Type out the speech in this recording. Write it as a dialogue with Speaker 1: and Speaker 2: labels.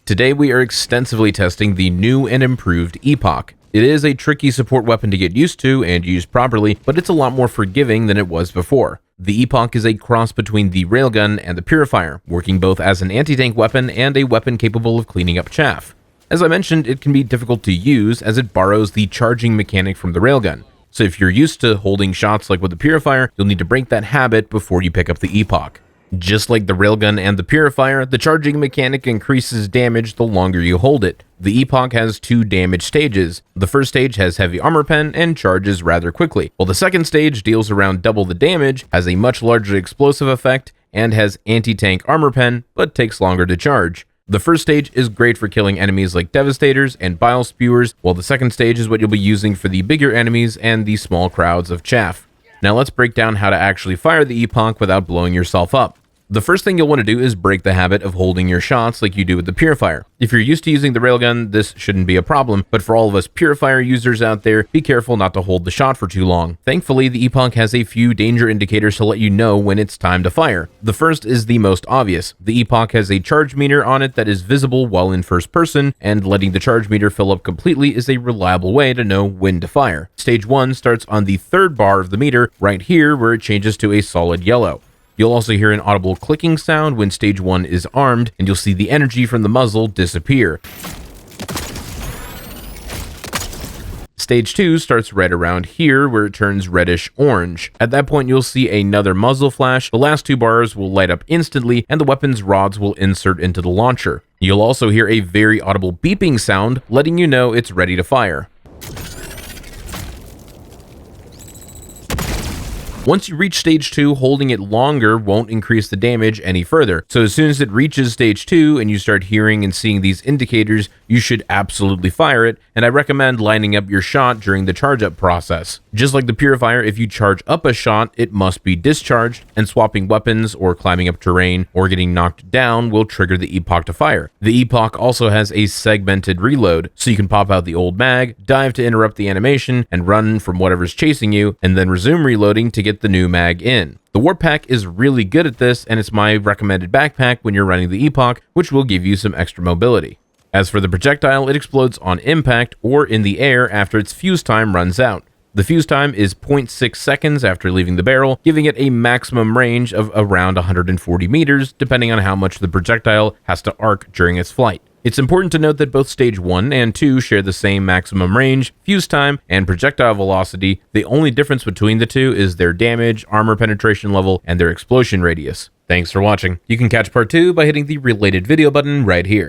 Speaker 1: Today we are extensively testing the new and improved Epoch. It is a tricky support weapon to get used to and use properly, but it's a lot more forgiving than it was before. The Epoch is a cross between the railgun and the purifier, working both as an anti-tank weapon and a weapon capable of cleaning up chaff. As I mentioned, it can be difficult to use as it borrows the charging mechanic from the railgun. So if you're used to holding shots like with the purifier, you'll need to break that habit before you pick up the Epoch. Just like the railgun and the purifier, the charging mechanic increases damage the longer you hold it. The Epoch has two damage stages. The first stage has heavy armor pen and charges rather quickly, while the second stage deals around double the damage, has a much larger explosive effect, and has anti-tank armor pen, but takes longer to charge. The first stage is great for killing enemies like Devastators and Bile Spewers, while the second stage is what you'll be using for the bigger enemies and the small crowds of chaff. Now let's break down how to actually fire the Epoch without blowing yourself up. The first thing you'll want to do is break the habit of holding your shots like you do with the purifier. If you're used to using the railgun, this shouldn't be a problem, but for all of us purifier users out there, be careful not to hold the shot for too long. Thankfully, the Epoch has a few danger indicators to let you know when it's time to fire. The first is the most obvious. The Epoch has a charge meter on it that is visible while in first person, and letting the charge meter fill up completely is a reliable way to know when to fire. Stage 1 starts on the third bar of the meter, right here where it changes to a solid yellow. You'll also hear an audible clicking sound when stage 1 is armed, and you'll see the energy from the muzzle disappear. Stage 2 starts right around here where it turns reddish orange. At that point you'll see another muzzle flash, the last two bars will light up instantly, and the weapon's rods will insert into the launcher. You'll also hear a very audible beeping sound letting you know it's ready to fire. Once you reach stage 2, holding it longer won't increase the damage any further. So as soon as it reaches stage 2 and you start hearing and seeing these indicators, you should absolutely fire it, and I recommend lining up your shot during the charge up process. Just like the purifier, if you charge up a shot, it must be discharged, and swapping weapons or climbing up terrain or getting knocked down will trigger the Epoch to fire. The Epoch also has a segmented reload, so you can pop out the old mag, dive to interrupt the animation, and run from whatever's chasing you, and then resume reloading to get the new mag in. The Warp Pack is really good at this, and it's my recommended backpack when you're running the Epoch, which will give you some extra mobility. As for the projectile, it explodes on impact or in the air after its fuse time runs out. The fuse time is 0.6 seconds after leaving the barrel, giving it a maximum range of around 140 meters, depending on how much the projectile has to arc during its flight. It's important to note that both stage 1 and 2 share the same maximum range, fuse time, and projectile velocity. The only difference between the two is their damage, armor penetration level, and their explosion radius. Thanks for watching. You can catch part 2 by hitting the related video button right here.